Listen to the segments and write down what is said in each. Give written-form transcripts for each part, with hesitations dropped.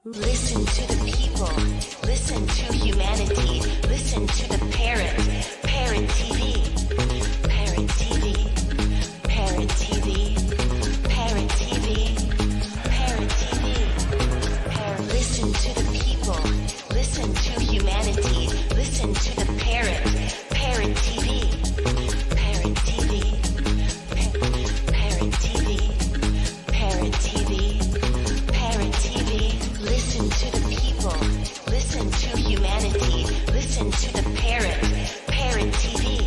Listen to the people. Listen to humanity. Listen to the parrot. Parrot TV. Parrot TV. Parrot TV. Parrot TV. Parrot TV. Parrot. Listen to the people. Listen to humanity. Listen to the parrot. Parrot TV. Parrot TV. Parrot TV. Parrot TV. Parrot TV. Listen to the people. Listen to humanity. Listen to the parrot. Parrot TV.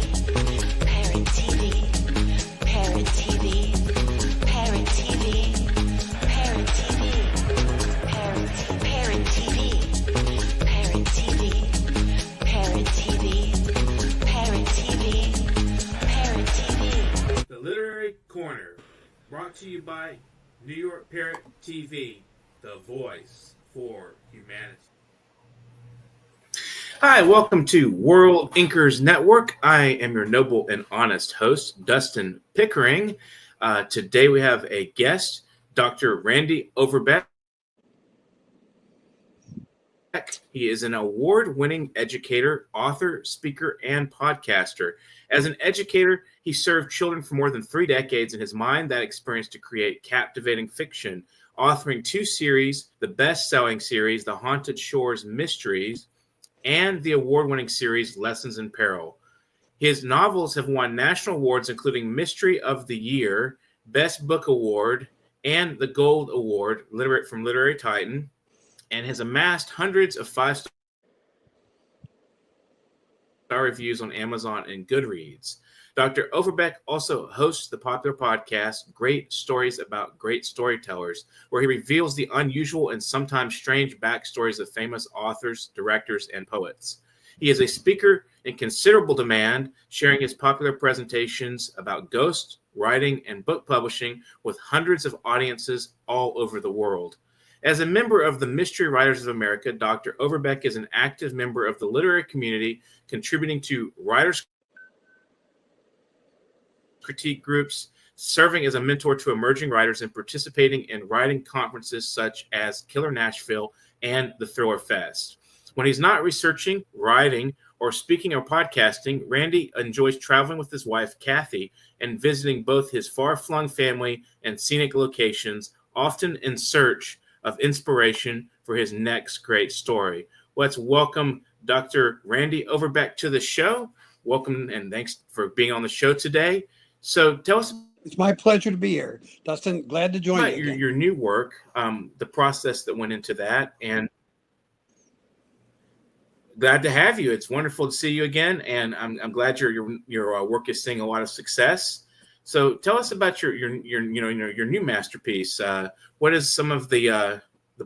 Parrot TV. Parrot TV. Parrot TV. Parrot TV. Parrot TV. Parrot TV. Parrot TV. Parrot TV. Parrot TV. The Literary Corner, brought to you by New York Parrot TV, the voice for humanity. Hi, welcome to World Inkers Network. I am your noble and honest host, Dustin Pickering. Today we have a guest, Dr. Randy Overbeck. He is an award-winning educator, author, speaker, and podcaster. As an educator, he served children for more than 3 decades, and his mind that experience to create captivating fiction, authoring 2 series, the best-selling series, The Haunted Shores Mysteries, and the award-winning series, Lessons in Peril. His novels have won national awards, including Mystery of the Year, Best Book Award, and the Gold Award from Literary Titan, and has amassed hundreds of 5-star reviews on Amazon and Goodreads. Dr. Overbeck also hosts the popular podcast, Great Stories About Great Storytellers, where he reveals the unusual and sometimes strange backstories of famous authors, directors, and poets. He is a speaker in considerable demand, sharing his popular presentations about ghosts, writing, and book publishing with hundreds of audiences all over the world. As a member of the Mystery Writers of America, Dr. Overbeck is an active member of the literary community, contributing to writers' critique groups, serving as a mentor to emerging writers, and participating in writing conferences such as Killer Nashville and the Thriller Fest. When he's not researching, writing, or speaking or podcasting, Randy enjoys traveling with his wife, Kathy, and visiting both his far-flung family and scenic locations, often in search of inspiration for his next great story. Let's welcome Dr. Randy Overbeck to the show. Welcome and thanks for being on the show today. So tell us. It's my pleasure to be here, Dustin. Glad to join you. Your new work, the process that went into that, and glad to have you. It's wonderful to see you again, and I'm glad your work is seeing a lot of success. So tell us about your new masterpiece. What is some of the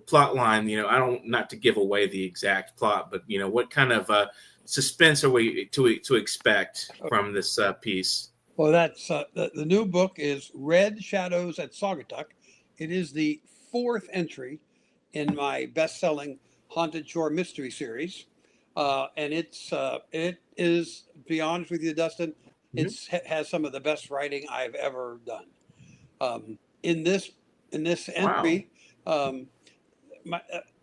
plot line? I don't, not to give away the exact plot, but what kind of suspense are we to expect from this piece? Well, that's the new book is Red Shadows at Saugatuck. It is the 4th entry in my best-selling Haunted Shore Mystery series, and it is, to be honest with you, Dustin, it has some of the best writing I've ever done. In this entry, wow.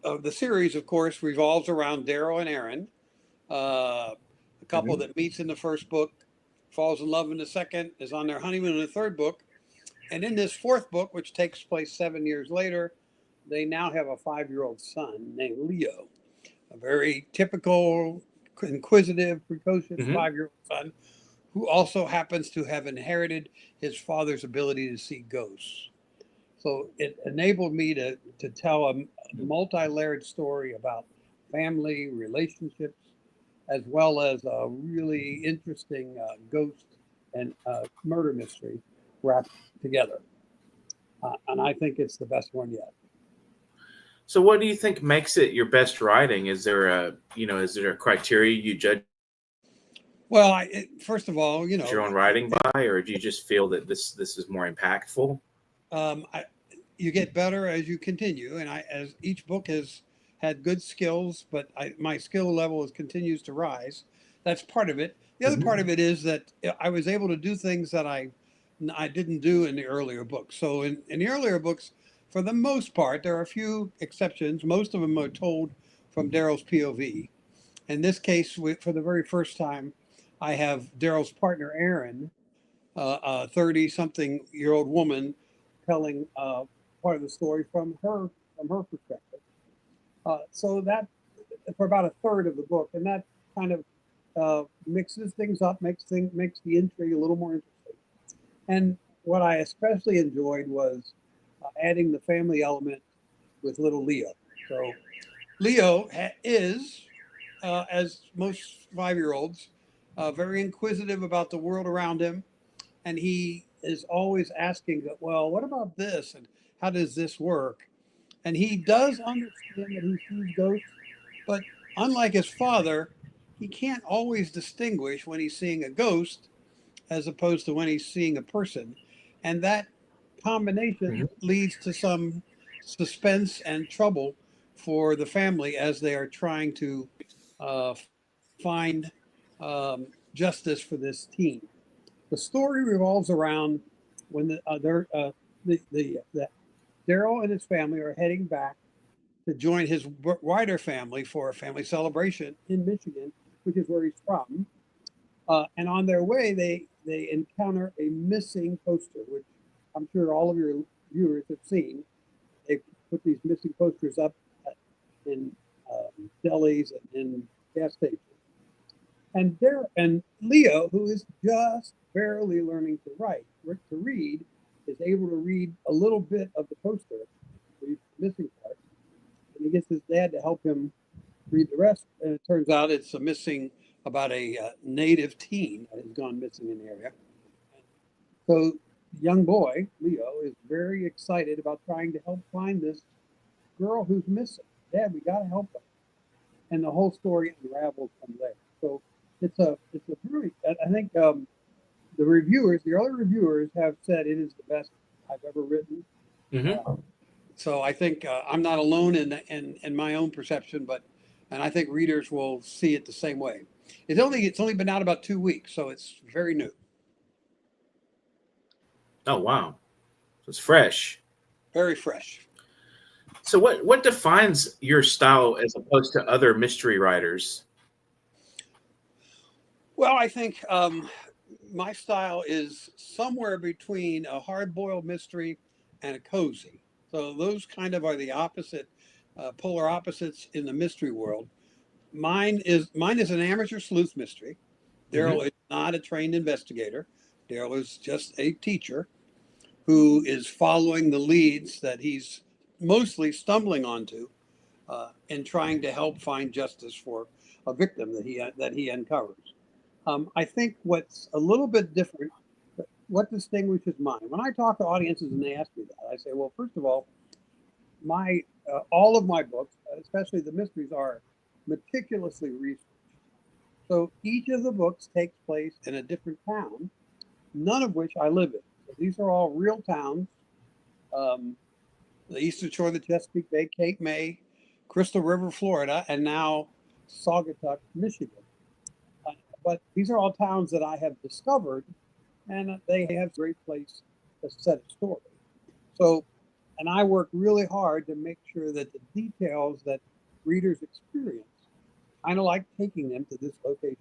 The series, of course, revolves around Daryl and Aaron, a couple that meets in the first book, falls in love in the second, is on their honeymoon in the third book, and in this 4th book, which takes place 7 years later, they now have a 5-year-old son named Leo, a very typical, inquisitive, precocious 5-year-old son, who also happens to have inherited his father's ability to see ghosts. So it enabled me to tell a multi-layered story about family, relationships, as well as a really interesting ghost and murder mystery wrapped together. And I think it's the best one yet. So what do you think makes it your best writing? Is there a criteria you judge? Well, first of all, your own writing by, or do you just feel that this is more impactful? You get better as you continue, and as each book has had good skills, but my skill level continues to rise. That's part of it. The other part of it is that I was able to do things that I didn't do in the earlier books. So in the earlier books, for the most part, there are a few exceptions. Most of them are told from Daryl's POV. In this case, for the very first time, I have Daryl's partner, Aaron, a 30-something-year-old woman, telling part of the story from her perspective. So that for about a third of the book, and that kind of mixes things up, makes the intrigue a little more interesting. And what I especially enjoyed was adding the family element with little Leo. So Leo is, as most 5-year-olds, very inquisitive about the world around him, and he is always asking, "Well, what about this? And how does this work?" And he does understand that he sees ghosts, but unlike his father, he can't always distinguish when he's seeing a ghost as opposed to when he's seeing a person. And that combination leads to some suspense and trouble for the family as they are trying to uh, find justice for this teen. The story revolves around when the Daryl and his family are heading back to join his wider family for a family celebration in Michigan, which is where he's from. And on their way, they encounter a missing poster, which I'm sure all of your viewers have seen. They put these missing posters up in delis and in gas stations. And Leo, who is just barely learning to read, is able to read a little bit of the poster, the missing part, and he gets his dad to help him read the rest. And it turns out it's a missing about a native teen that has gone missing in the area. So young boy, Leo, is very excited about trying to help find this girl who's missing. Dad, we got to help her. And the whole story unravels from there. So it's a really, I think the other reviewers have said it is the best I've ever written. So I think I'm not alone in my own perception, and I think readers will see it the same way. It's only been out about 2 weeks, so it's very new. Oh, wow. So it's fresh. Very fresh. So what defines your style as opposed to other mystery writers? Well, I think my style is somewhere between a hard-boiled mystery and a cozy. So those kind of are the opposite, polar opposites in the mystery world. Mine is an amateur sleuth mystery. Daryl is not a trained investigator. Daryl is just a teacher who is following the leads that he's mostly stumbling onto in trying to help find justice for a victim that he uncovers. I think what's a little bit different, what distinguishes mine. When I talk to audiences and they ask me that, I say, well, first of all, all of my books, especially the mysteries, are meticulously researched. So each of the books takes place in a different town, none of which I live in. So these are all real towns. The eastern shore of the Chesapeake Bay, Cape May, Crystal River, Florida, and now Saugatuck, Michigan. But these are all towns that I have discovered, and they have a great place to set a story. So, and I work really hard to make sure that the details that readers experience, kind of like taking them to this location.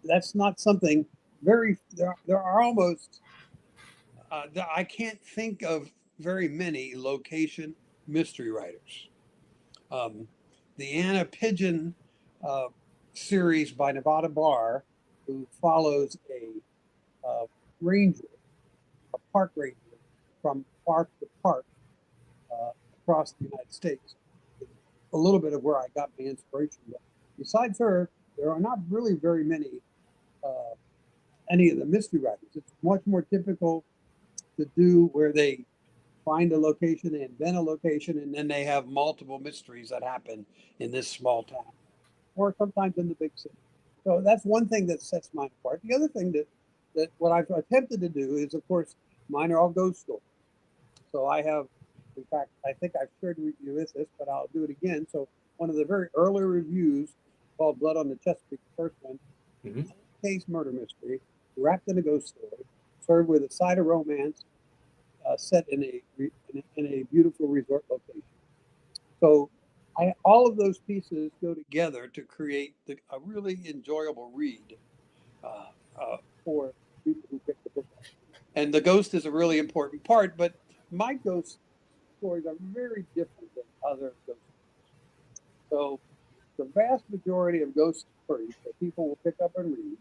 That's not something there are almost, I can't think of very many location mystery writers. The Anna Pigeon series by Nevada Barr, who follows a ranger, a park ranger, from park to park across the United States. A little bit of where I got my inspiration. But besides her, there are not really very many any of the mystery writers. It's much more typical to do where they find a location, they invent a location, and then they have multiple mysteries that happen in this small town, or sometimes in the big city. So that's one thing that sets mine apart. The other thing that what I've attempted to do is, of course, mine are all ghost stories. So I have, in fact, I think I've shared with you this, but I'll do it again. So one of the very early reviews called Blood on the Chesapeake, the first one, case murder mystery, wrapped in a ghost story, served with a side of romance, set in a all of those pieces go together to create a really enjoyable read for people who pick the book up. And the ghost is a really important part, but my ghost stories are very different than other ghost stories. So the vast majority of ghost stories that people will pick up and read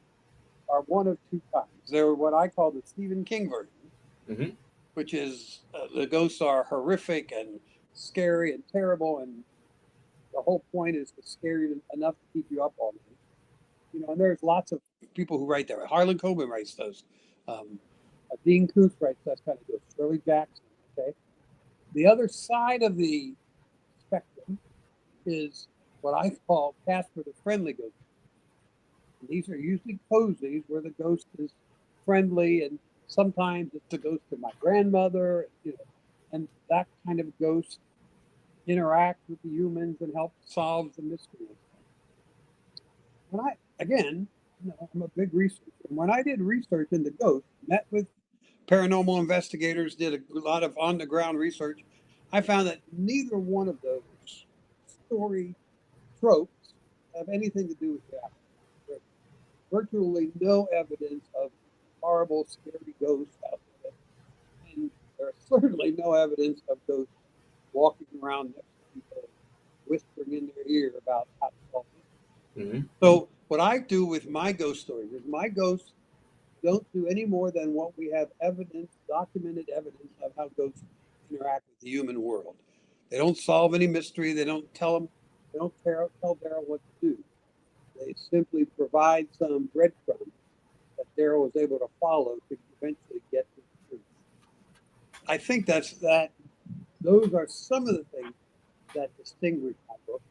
are one of two kinds. They're what I call the Stephen King version, which is the ghosts are horrific and scary and terrible, and the whole point is to scare you enough to keep you up all night. You know, and there's lots of people who write that. Harlan Coben writes those. Dean Koontz writes that kind of ghosts. Shirley Jackson. Okay. The other side of the spectrum is what I call Casper the Friendly Ghost. And these are usually cozies where the ghost is friendly, and sometimes it's the ghost of my grandmother, you know, and that kind of ghost interacts with the humans and helps solve the mystery. When again, you know, I'm a big researcher. And when I did research into ghosts, met with paranormal investigators, did a lot of on-the-ground research, I found that neither one of those story tropes have anything to do with reality. There's virtually no evidence of horrible, scary ghosts out there. And there's certainly no evidence of ghosts walking around next to people, whispering in their ear about how to solve it. So what I do with my ghost stories is my ghosts don't do any more than what we have evidence, documented evidence of how ghosts interact with the human world. They don't solve any mystery. They don't tell them. They don't tell Daryl what to do. They simply provide some breadcrumbs that Daryl was able to follow to eventually get to the truth. I think that. Those are some of the things that distinguish my books.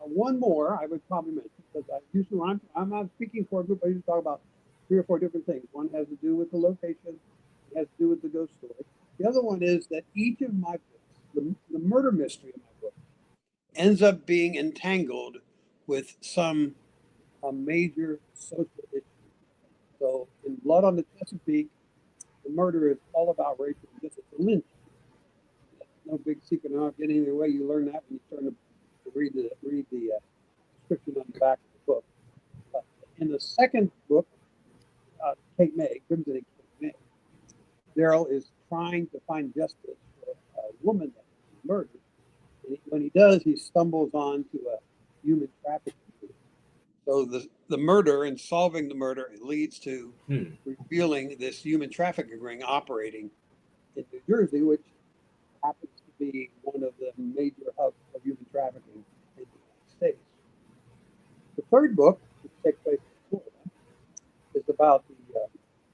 One more I would probably mention, because I usually when I'm not speaking for a group, I usually talk about 3 or 4 different things. One has to do with the location, it has to do with the ghost story. The other one is that each of my books, the murder mystery of my book, ends up being entangled with some major social issue. So in Blood on the Chesapeake, the murder is all about racial justice. It's a lynch. No big secret. I'm not getting any way. You learn that when you start to read the description on the back of the book. In the second book, Kate May, Crimson and Kate May, Daryl is trying to find justice for a woman that was murdered. And when he does, he stumbles onto a human trafficking case. So the murder and solving the murder leads to revealing this human trafficking ring operating in New Jersey, which happens to be one of the major hubs of human trafficking in the United States. The third book, which takes place in Florida, is about the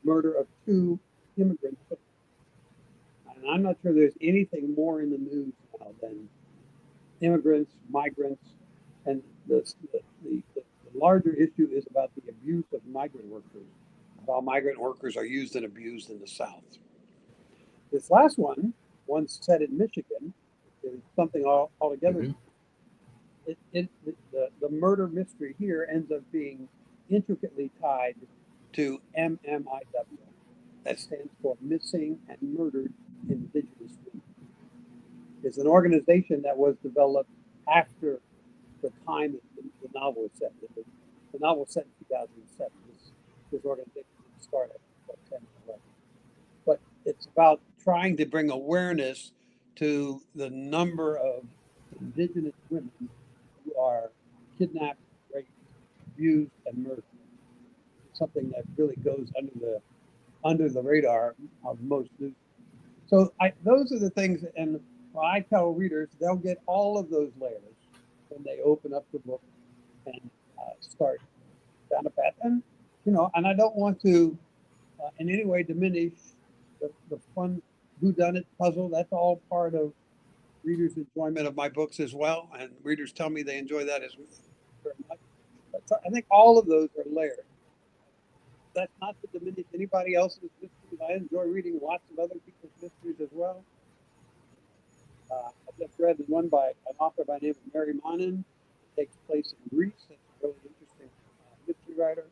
murder of 2 immigrants. And I'm not sure there's anything more in the news now than immigrants, migrants, and the larger issue is about the abuse of migrant workers, how migrant workers are used and abused in the South. This last one set in Michigan, is something altogether. The murder mystery here ends up being intricately tied to MMIW. That stands for Missing and Murdered Indigenous Women. It's an organization that was developed after the time that the novel was set. The novel was set in 2007. This organization started about 10 or 11. But it's about trying to bring awareness to the number of indigenous women who are kidnapped, raped, abused, and murdered. Something that really goes under the radar of most news. So those are the things, and I tell readers they'll get all of those layers when they open up the book and start down a path. And and I don't want to in any way diminish the fun whodunit puzzle. That's all part of readers' enjoyment of my books as well, and readers tell me they enjoy that as very much. But I think all of those are layered. That's not to diminish anybody else's mysteries. I enjoy reading lots of other people's mysteries as well. I just read one by an author by the name of Mary Monin. It takes place in Greece. It's a really interesting mystery writer.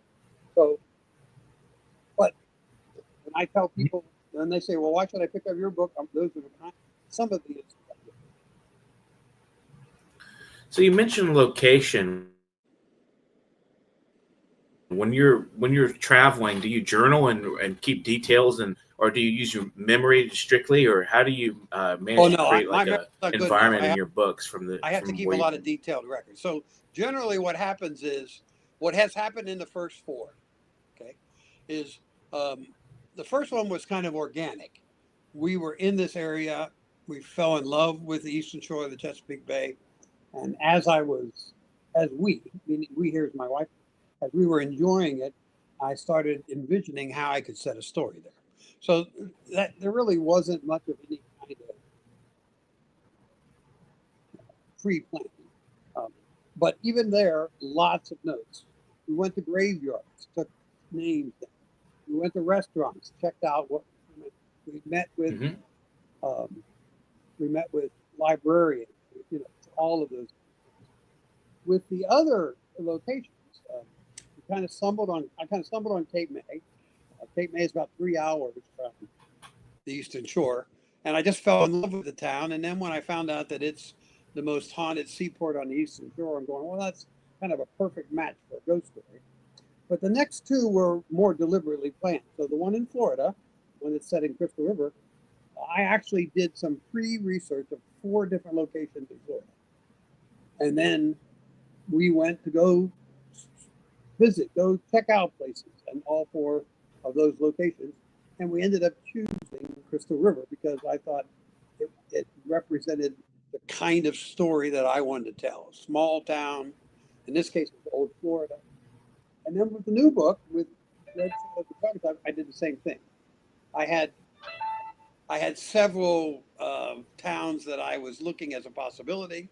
So, but when I tell people, and they say, well, why should I pick up your book? Those are some of the issues I get. So you mentioned location. When you're traveling, do you journal and keep details, and or do you use your memory strictly, or how do you Oh manage to no, create my like memory's a not good enough. environment in your books I have to from keep a where you? lot of detailed records. So generally, what happens is what has happened in the first four. Okay, is um, the first one was kind of organic. We were in this area. We fell in love with the eastern shore of the Chesapeake Bay, and as we, meaning we here is my wife, as we were enjoying it, I started envisioning how I could set a story there. So that there really wasn't much of any kind of pre-planning. Um, but even there, lots of notes. We went to graveyards, took names down. We went to restaurants, checked out what we met with. Hmm. Um, we met with librarians, all of those. With the other locations, we kind of stumbled on. I kind of stumbled on Cape May. Cape May is about 3 hours from the Eastern Shore, and I just fell in love with the town. And then when I found out that it's the most haunted seaport on the Eastern Shore, I'm going, well, that's kind of a perfect match for a ghost story. But the next two were more deliberately planned. So the one in Florida, when it's set in Crystal River, I actually did some pre-research of 4 different locations in Florida, and then we went to go visit, go check out places, and all 4 of those locations. And we ended up choosing Crystal River because I thought it represented the kind of story that I wanted to tell. A small town, in this case, it was old Florida. And then with the new book, with Red Shadows of Saugatuck, I did the same thing. I had several towns that I was looking as a possibility.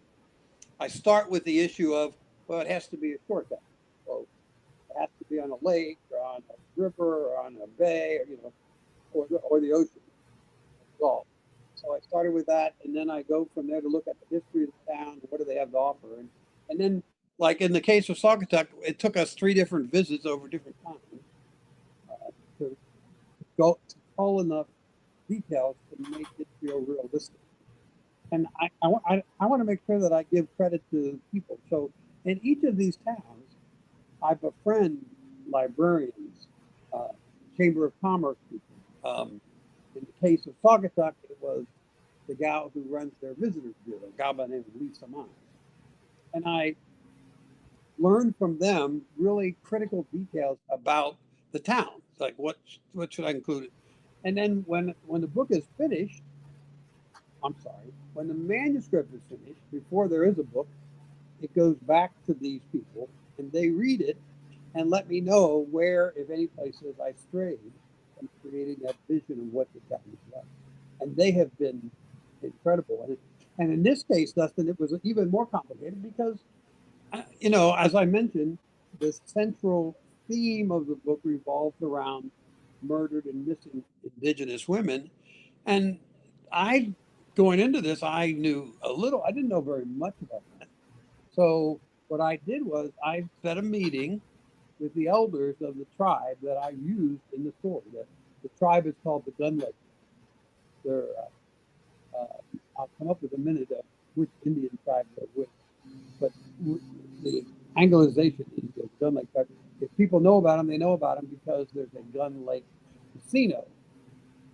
I start with the issue of, well, it has to be a shore town. So it has to be on a lake or on a river or on a bay, or the ocean. Gulf. So I started with that, and then I go from there to look at the history of the town, what do they have to offer, and then, like in the case of Saugatuck, it took us 3 different visits over different times to go to tell enough details to make it feel realistic. And I want to make sure that I give credit to people. So in each of these towns, I befriend librarians, uh, Chamber of Commerce people. In the case of Saugatuck, it was the gal who runs their visitors bureau, a gal by the name of Lisa Mines. And I learned from them really critical details about the town, like what should I include. And then when the book is finished, when the manuscript is finished, before there is a book, it goes back to these people and they read it and let me know where, if any places, I strayed from creating that vision of what the town is like. And they have been incredible. And in this case, Dustin, it was even more complicated because, as I mentioned, the central theme of the book revolved around murdered and missing Indigenous women. And I, going into this, I knew a little, I didn't know very much about that. So what I did was I set a meeting with the elders of the tribe that I used in the story. The tribe is called the Gun Lake. They're, I'll come up with a minute of which Indian tribe they're with, but the Anglicization is the Gun Lake tribe. If people know about them, they know about them because there's a Gun Lake casino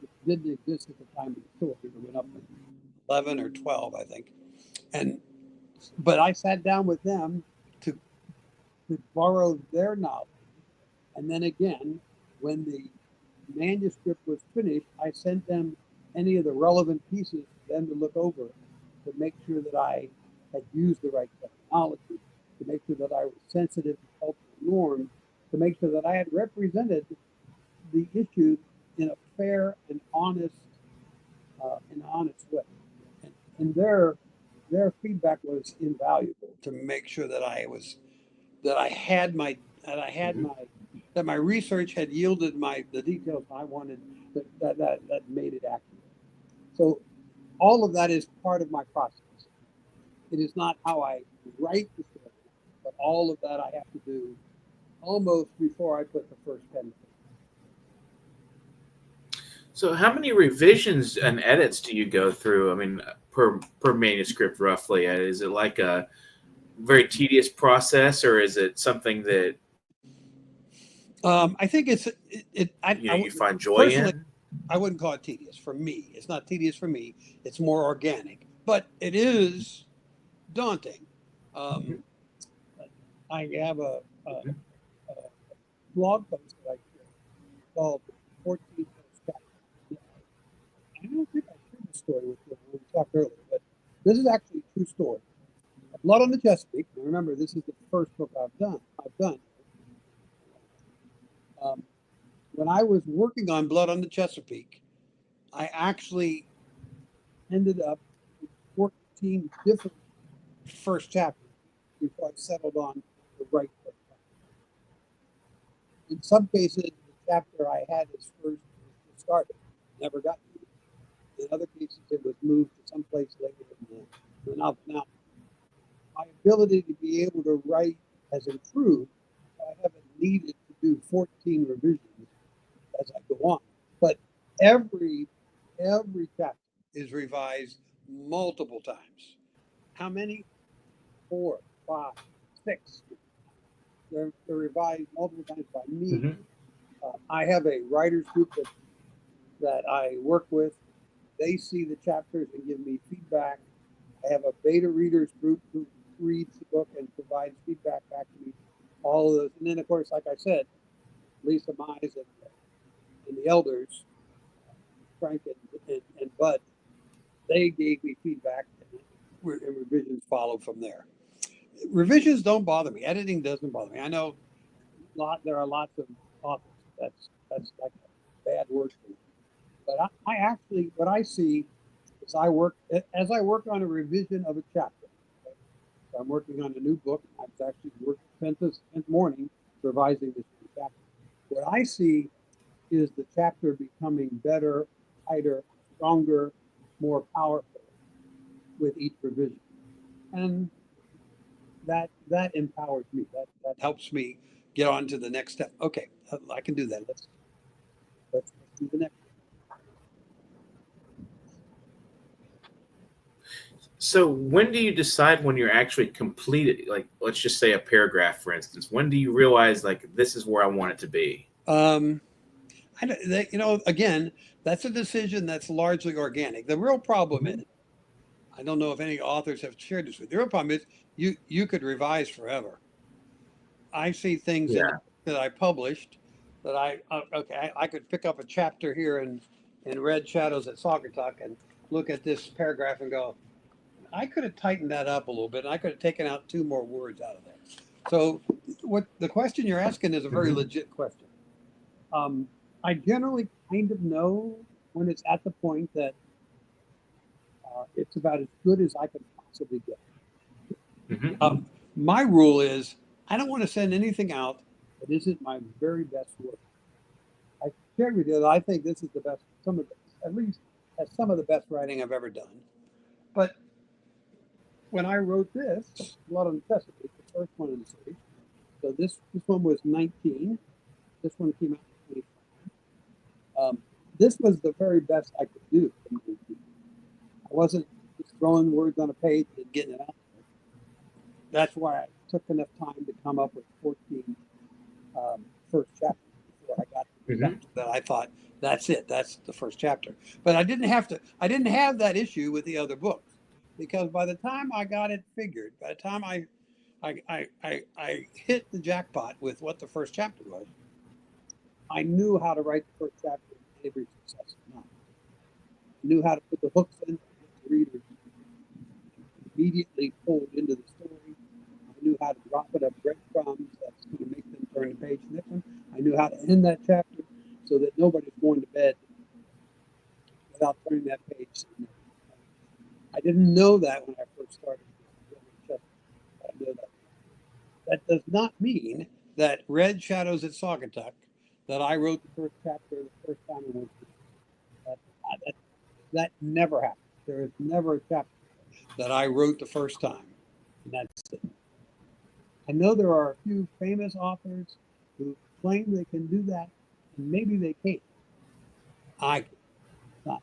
that didn't exist at the time of the story. It went up in 11 or 12, I think. But I sat down with them to borrow their knowledge. And then again, when the manuscript was finished, I sent them any of the relevant pieces for them to look over to make sure that I had used the right terminology, to make sure that I was sensitive to cultural norms, to make sure that I had represented the issue in a fair and honest way. And their feedback was invaluable to make sure that I had my that my research had yielded the details I wanted that made it accurate. So all of that is part of my process. It is not how I write the story, but all of that I have to do almost before I put the first pen. So how many revisions and edits do you go through? I mean, per manuscript roughly? Is it like very tedious process, or is it something that I think it's you find joy personally, in? I wouldn't call it tedious. For me, it's not tedious for me. It's more organic, but it is daunting. Um, I have a blog post that I created called 14 First Chapters. I don't think I shared this story with you when we talked earlier, but this is actually a true story. Blood on the Chesapeake. Now remember, this is the first book I've done. When I was working on Blood on the Chesapeake, I actually ended up with 14 different first chapters before I settled on the right first chapter. In some cases, the chapter I had as first started never got used. In other cases, it was moved to someplace later in the novel. Now, my ability to be able to write has improved. I haven't needed to do 14 revisions as I go on. But every chapter is revised multiple times. How many? 4, 5, 6. They're revised multiple times by me. Mm-hmm. I have a writers group that I work with. They see the chapters and give me feedback. I have a beta readers group who reads the book and provides feedback back to me. All of those. And then, of course, like I said, Lisa Mize and the elders, Frank and Bud, they gave me feedback, and revisions followed from there. Revisions don't bother me. Editing doesn't bother me. I know there are lots of authors that's like a bad word for me. But I actually, what I see is as I work on a revision of a chapter. Okay? So I'm working on a new book. I've actually spent this morning revising this chapter. What I see is the chapter becoming better, tighter, stronger, more powerful with each revision. And that empowers me. That helps me get on to the next step. Okay, I can do that. Let's do the next. So when do you decide when you're actually completed? Like, let's just say a paragraph, for instance. When do you realize, like, this is where I want it to be? Again, that's a decision that's largely organic. The real problem is, I don't know if any authors have shared this with you. The real problem is you could revise forever. I see things that I published that I could pick up a chapter here in Red Shadows at Saugatuck and look at this paragraph and go, I could have tightened that up a little bit. And I could have taken out 2 more words out of there. So what the question you're asking is a very legit question. I generally kind of know when it's at the point that it's about as good as I could possibly get. Mm-hmm. My rule is I don't want to send anything out that isn't my very best work. I shared with you that I think this is the best, at least as some of the best writing I've ever done. But when I wrote this, Blood on the Chesapeake, the first one in the series, so this one was 19. This one came out in 25. This was the very best I could do. I wasn't just throwing words on a page and getting it out there. That's why I took enough time to come up with 14 first chapters before I got to the chapter that I thought, that's it. That's the first chapter. But I didn't have that issue with the other books, because by the time I got it figured, by the time I hit the jackpot with what the first chapter was, I knew how to write the first chapter in every successive novel. I knew how to put the hooks in, the readers immediately pulled into the story. I knew how to drop it up breadcrumbs that's going to make them turn the page to the next one. I knew how to end that chapter so that nobody's going to bed without turning that page. I didn't know that when I first started. I know that. That does not mean that Red Shadows at Saugatuck, that I wrote the first chapter the first time I went through. That never happened. There is never a chapter that I wrote the first time. And that's it. I know there are a few famous authors who claim they can do that, and maybe they can't. I cannot.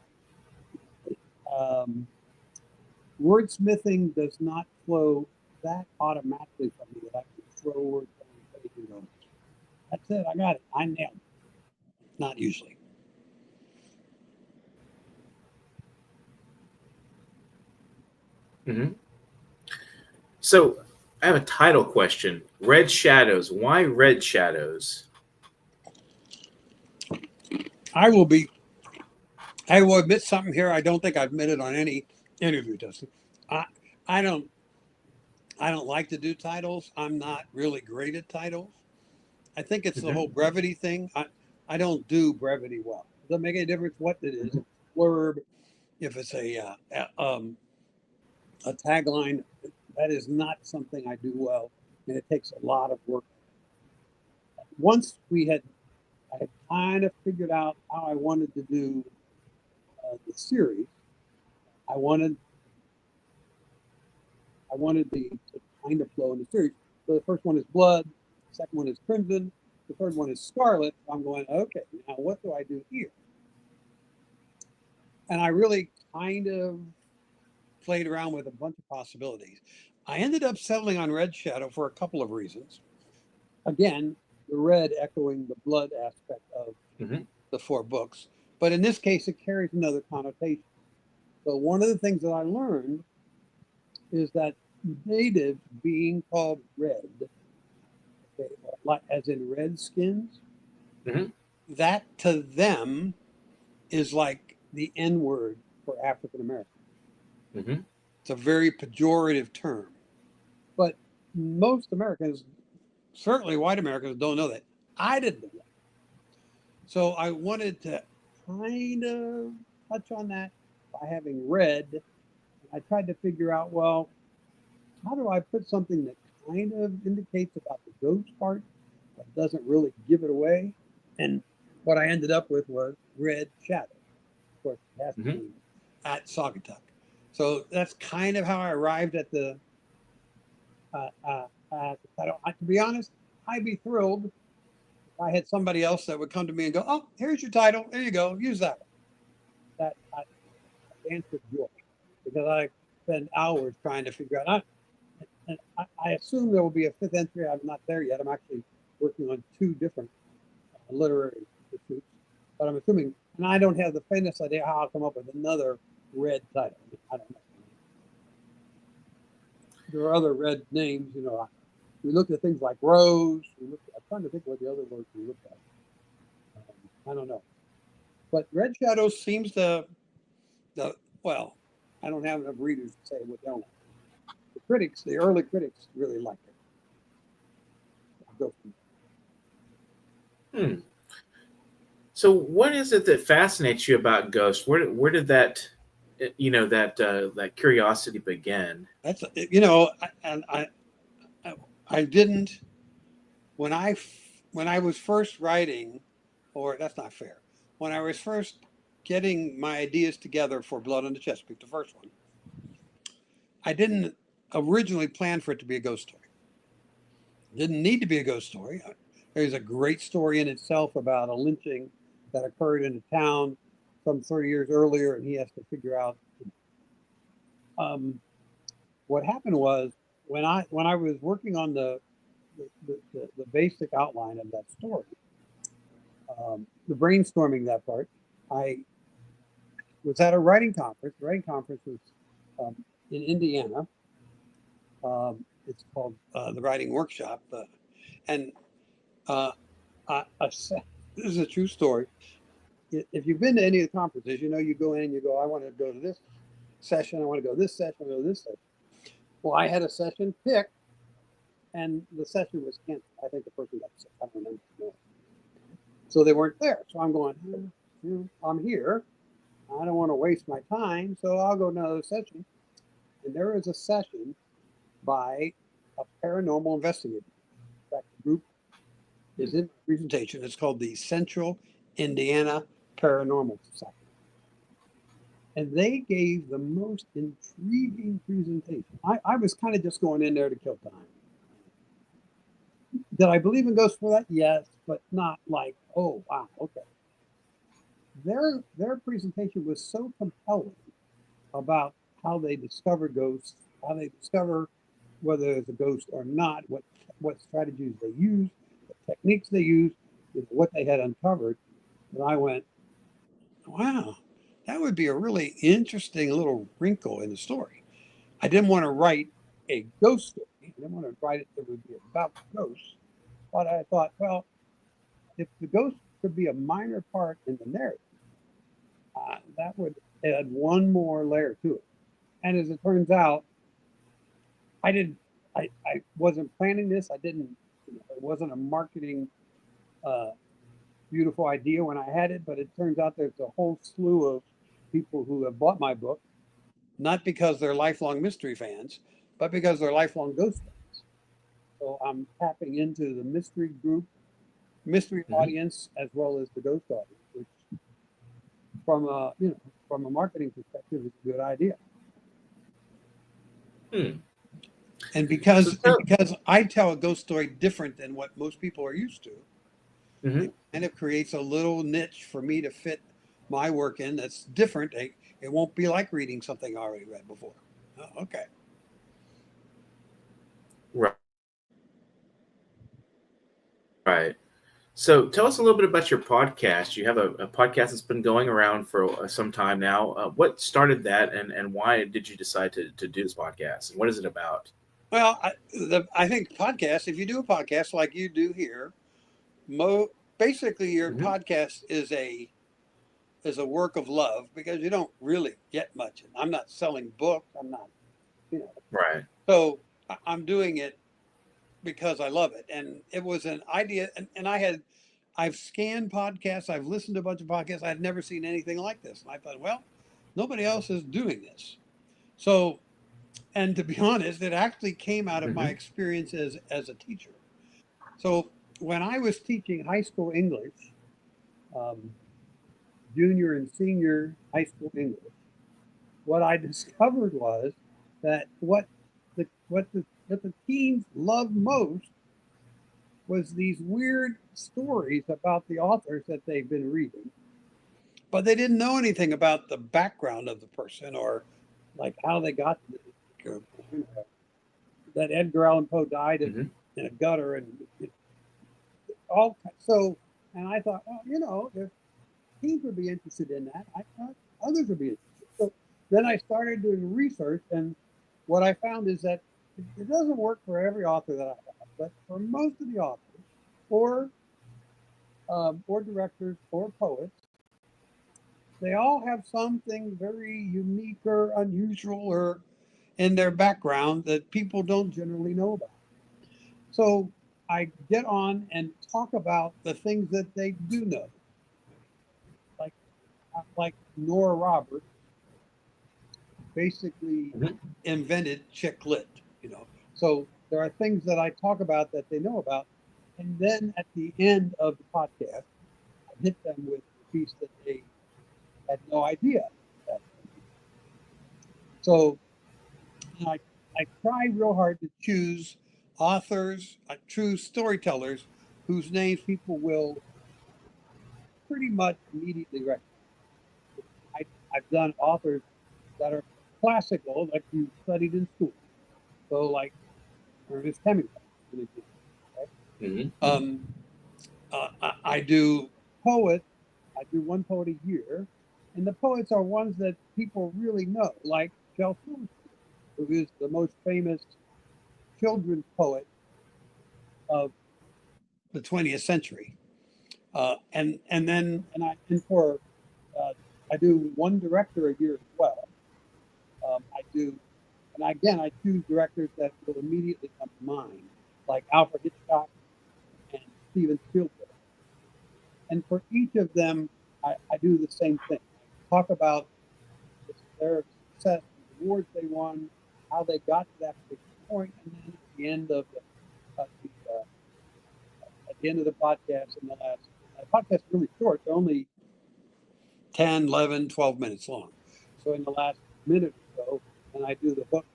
Wordsmithing does not flow that automatically for me that I can throw words on the page and go, that's it, I got it, I nailed it. Not usually. Hmm. So I have a title question. Red Shadows. Why Red Shadows? I will admit something here. I don't think I've admitted on any interview, Dustin. I I don't like to do titles. I'm not really great at titles. I think it's the Hmm. whole brevity thing. I don't do brevity well. Does that make any difference what it is? Hmm. If it's a blurb, if it's a tagline, that is not something I do well, and it takes a lot of work. Once I had kind of figured out how I wanted to do the series. I wanted the kind of flow in the series. So the first one is blood, the second one is crimson, the third one is scarlet. I'm going, okay, now what do I do here? And I really kind of played around with a bunch of possibilities. I ended up settling on Red Shadow for a couple of reasons. Again, the red echoing the blood aspect of Hmm. the four books, but in this case, it carries another connotation. So one of the things that I learned is that natives being called red, okay, like as in redskins, Hmm. that to them is like the N word for African American. Hmm. It's a very pejorative term. But most Americans, certainly white Americans, don't know that. I didn't know that. So I wanted to kind of touch on that by having red. I tried to figure out, well, how do I put something that kind of indicates about the ghost part, but doesn't really give it away? And what I ended up with was Red Shadow. Of course, it has to Hmm. be at Saugatuck. So that's kind of how I arrived at the title. To be honest, I'd be thrilled if I had somebody else that would come to me and go, "Oh, here's your title. There you go. Use that one." That I dance with joy because I spend hours trying to figure out. And I assume there will be a fifth entry. I'm not there yet. I'm actually working on two different literary pursuits, but I'm assuming, and I don't have the faintest idea how I'll come up with another red title. I don't know. There are other red names, you know. We looked at things like Rose. I'm trying to think what the other words we looked at. I don't know. But Red Shadows seems well, I don't have enough readers to say what they don't like. The critics, the early critics, really liked it. Hmm. So what is it that fascinates you about ghosts? Where did that that curiosity begin? That's you know, I didn't when I was first writing, or that's not fair. When I was first getting my ideas together for Blood on the Chesapeake, the first one, I didn't originally plan for it to be a ghost story. It didn't need to be a ghost story. There's a great story in itself about a lynching that occurred in a town some 30 years earlier, and he has to figure out. Um, what happened was when I was working on the basic outline of that story, the brainstorming that part, I was at a writing conference. The writing conference was in Indiana. It's called the Writing Workshop, and uh, this is a true story. If you've been to any of the conferences, you know you go in and you go, I want to go to this session, I want to go to this session, I want to go to this session. Well, I had a session picked, and the session was canceled. I think the person got sick. I don't remember. So they weren't there. So I'm going, I'm here. I don't want to waste my time, so I'll go to another session. And there is a session by a paranormal investigator. In fact, the group is in the presentation. It's called the Central Indiana Paranormal Society. And they gave the most intriguing presentation. I was kind of just going in there to kill time. Did I believe in ghosts for that? Yes, but not like, oh wow, okay. Their presentation was so compelling about how they discover ghosts, how they discover whether there's a ghost or not, what strategies they use, what techniques they use, what they had uncovered. And I went, wow, that would be a really interesting little wrinkle in the story. I didn't want to write a ghost story. I didn't want to write it that would be about ghosts. But I thought, well, if the ghost could be a minor part in the narrative, that would add one more layer to it. And as it turns out, I wasn't planning this. I didn't, it wasn't a marketing beautiful idea when I had it, but it turns out there's a whole slew of people who have bought my book, not because they're lifelong mystery fans, but because they're lifelong ghost fans. So I'm tapping into the mystery group, mystery audience, as well as the ghost audience, which from a marketing perspective is a good idea. And because I tell a ghost story different than what most people are used to, it kind of creates a little niche for me to fit my work in that's different. It won't be like reading something I already read before. Oh, okay. Right. So tell us a little bit about your podcast. You have a podcast that's been going around for some time now. What started that, and why did you decide to do this podcast? And what is it about? Well, I think podcast, if you do a podcast like you do here, basically your podcast is a work of love, because you don't really get much. I'm not selling books. I'm not, Right. So I'm doing it because I love it. And it was an idea. And I've scanned podcasts. I've listened to a bunch of podcasts. I'd never seen anything like this. And I thought, well, nobody else is doing this. So, and to be honest, it actually came out of my experience as a teacher. So when I was teaching high school English, junior and senior high school English, what I discovered was that what the teens loved most was these weird stories about the authors that they've been reading, but they didn't know anything about the background of the person, or like how they got to that Edgar Allan Poe died in a gutter, and all. So, and I thought, well, if teens would be interested in that, I thought others would be interested. So then I started doing research, and what I found is that it doesn't work for every author that I have, but for most of the authors, or directors, or poets, they all have something very unique or unusual or in their background that people don't generally know about. So I get on and talk about the things that they do know. Like Nora Roberts basically invented chick lit, So there are things that I talk about that they know about. And then at the end of the podcast, I hit them with a piece that they had no idea. So I try real hard to choose authors, true storytellers, whose names people will pretty much immediately recognize. I've done authors that are classical, like you studied in school. So like Ernest Hemingway. Right? I do poets. I do one poet a year. And the poets are ones that people really know, like Shel Silverstein, who is the most famous children's poet of the 20th century. I do one director a year as well. I choose directors that will immediately come to mind, like Alfred Hitchcock and Steven Spielberg. And for each of them, I do the same thing. Talk about their success, the awards they won, how they got to that particular point, and then at the end of the podcast, the podcast is really short. They're only 10, 11, 12 minutes long. So in the last minute or so, and I do the book,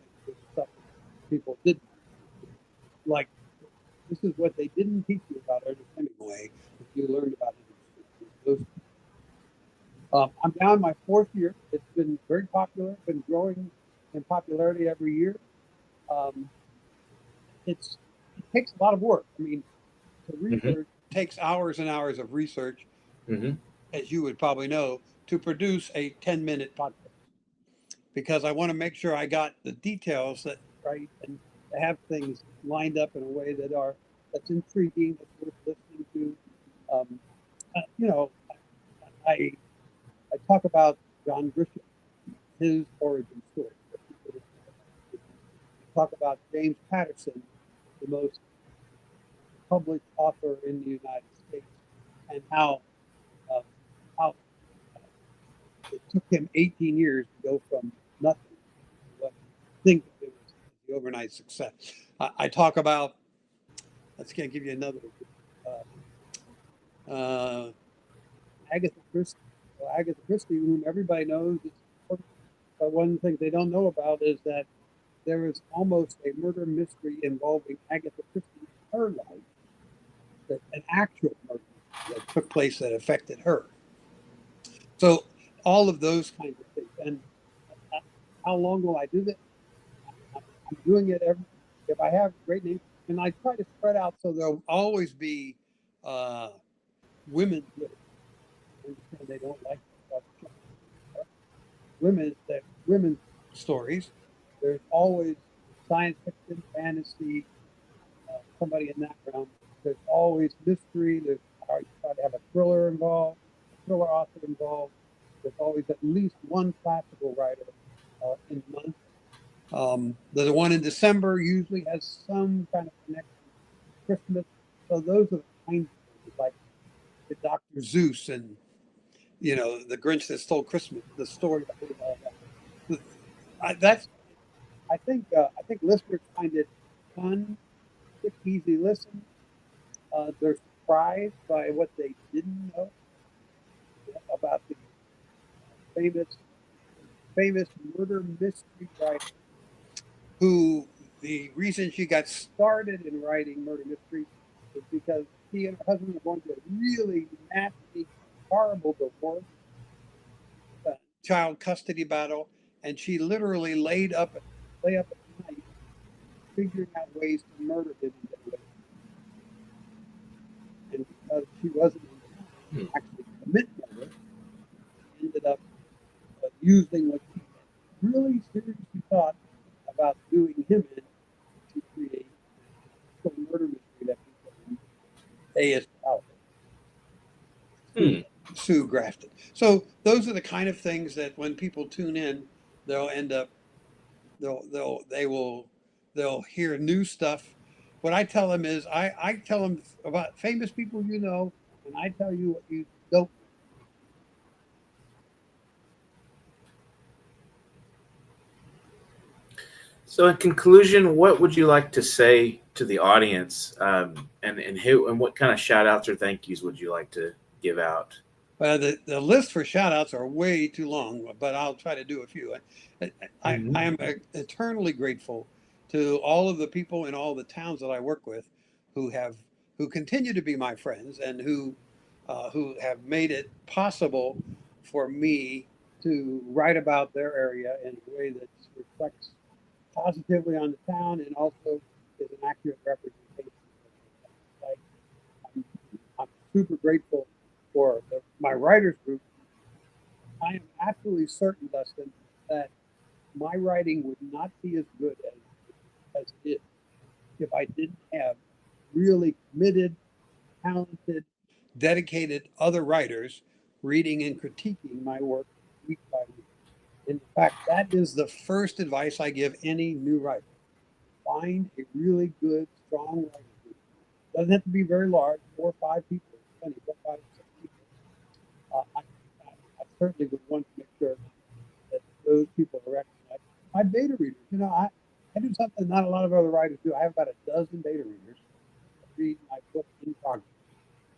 stuff people didn't. Like, this is what they didn't teach you about Ernest Hemingway, if you learned about it. I'm now in my fourth year. It's been very popular, been growing in popularity every year. it takes a lot of work. I mean, to Mm-hmm. research takes hours and hours of research, Mm-hmm. as you would probably know, to produce a 10-minute podcast, because I want to make sure I got the details that right and to have things lined up in a way that's intriguing, that's worth listening to. Um, you know, I I talk about John Grisham, his origin story. I talk about James Patterson, the most published author in the United States, and uh, how it took him 18 years to go from nothing to what I think of it was the overnight success. I talk about, let's give you another, uh, uh, Agatha Christie. Well, Agatha Christie, whom everybody knows, but one of the things they don't know about is that there is almost a murder mystery involving Agatha Christie in her life, that an actual murder that took place that affected her. So all of those kinds of things. And how long will I do this? I'm doing it every. If I have great names, and I try to spread out so there'll always be uh, women's literature. I understand they don't like women's stories. There's always science fiction, fantasy, somebody in that realm. There's always mystery. I try to have a thriller involved, a thriller author involved. There's always at least one classical writer in the month. The one in December usually has some kind of connection to Christmas. So those are the kinds of things, like the Dr. Zeus and the Grinch that stole Christmas. The story behind all that. I think listeners find it fun, quick, easy listen. They're surprised by what they didn't know about the famous famous murder mystery writer, who the reason she got started in writing murder mysteries was because she and her husband were going through a really nasty, horrible divorce, child custody battle, and she literally lay up at night figuring out ways to murder him and get away. And because she wasn't in time to actually commit murder, she ended up using what she had really seriously thought about doing him in to create a murder mystery that became A.S. Hmm. Sue Grafton. So those are the kind of things that when people tune in, they'll end up they'll hear new stuff. What I tell them is I tell them about famous people and I tell you what you don't. So, in conclusion, what would you like to say to the audience, and what kind of shout outs or thank yous would you like to give out? Well, the list for shout outs are way too long, but I'll try to do a few. I am eternally grateful to all of the people in all the towns that I work with who continue to be my friends and who have made it possible for me to write about their area in a way that reflects positively on the town and also is an accurate representation. Like, I'm super grateful for my writers group. I am absolutely certain, Dustin, that my writing would not be as good as it is if I didn't have really committed, talented, dedicated other writers reading and critiquing my work week by week. In fact, that is the first advice I give any new writer. Find a really good, strong writer group. Doesn't have to be very large, 4 or 5 people, 4, 5, 6 people. I certainly would want to make sure that those people are recognized. My beta readers, I do something not a lot of other writers do. I have about a dozen beta readers that read my book in progress.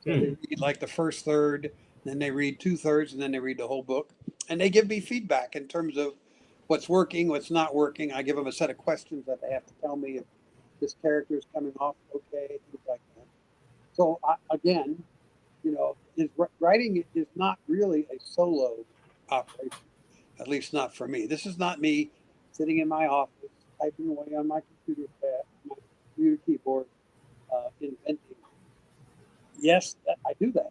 So they read like the first third, then they read 2/3, and then they read the whole book. And they give me feedback in terms of what's working, what's not working. I give them a set of questions that they have to tell me if this character is coming off okay, things like that. So again, writing is not really a solo operation, at least not for me. This is not me sitting in my office typing away on my computer computer keyboard inventing. Yes, I do that,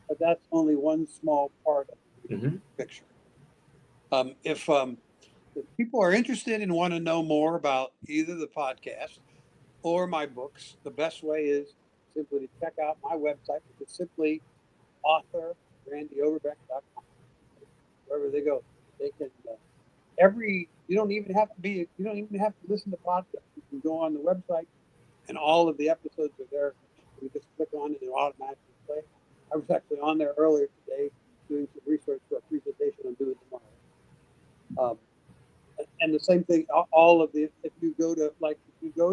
but that's only one small part of the picture. If people are interested and want to know more about either the podcast or my books, the best way is simply to check out my website, which is simply authorrandyoverbeck.com. Wherever they go, they can. You don't even have to listen to podcasts. You can go on the website, and all of the episodes are there. You just click on it and it automatically play. I was actually on there earlier today doing some research for a presentation I'm doing tomorrow. And the same thing, if you go to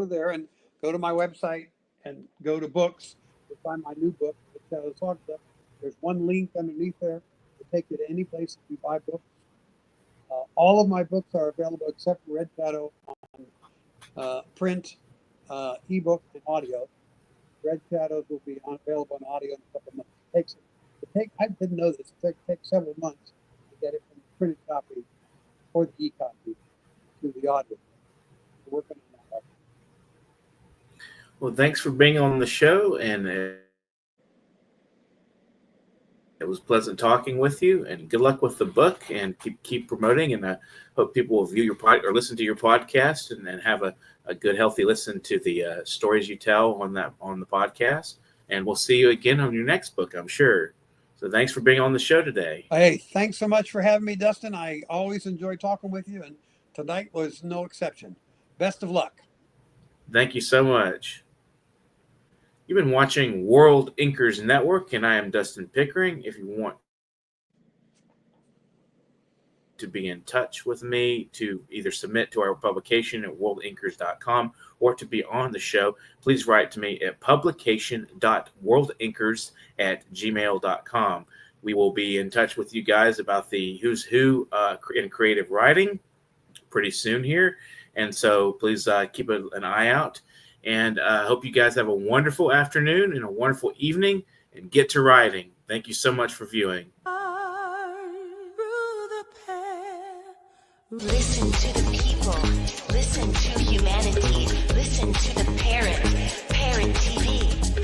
there and go to my website and go to books, you'll find my new book, The Shadows Talked Up. There's one link underneath there to take you to any place that you buy books. All of my books are available except for Red Shadow on print, ebook, and audio. Red Shadows will be available on audio in a couple of months. I didn't know this. It takes several months to get it from the printed copy or the e-copy to the audio. We're working on that. Well, thanks for being on the show, and it was pleasant talking with you, and good luck with the book, and keep promoting, and I hope people will view your or listen to your podcast and have a good, healthy listen to the stories you tell on the podcast. And we'll see you again on your next book, I'm sure. So thanks for being on the show today. Hey, thanks so much for having me, Dustin. I always enjoy talking with you, and tonight was no exception. Best of luck. Thank you so much. You've been watching World Inkers Network, and I am Dustin Pickering. If you want to be in touch with me, to either submit to our publication at worldinkers.com or to be on the show, please write to me at publication.worldinkers@gmail.com. We will be in touch with you guys about the who's who in creative writing pretty soon here. And so please keep an eye out. And I hope you guys have a wonderful afternoon and a wonderful evening, and get to writing. Thank you so much for viewing. Listen to the people. Listen to humanity. Listen to the Parrot. Parrot TV.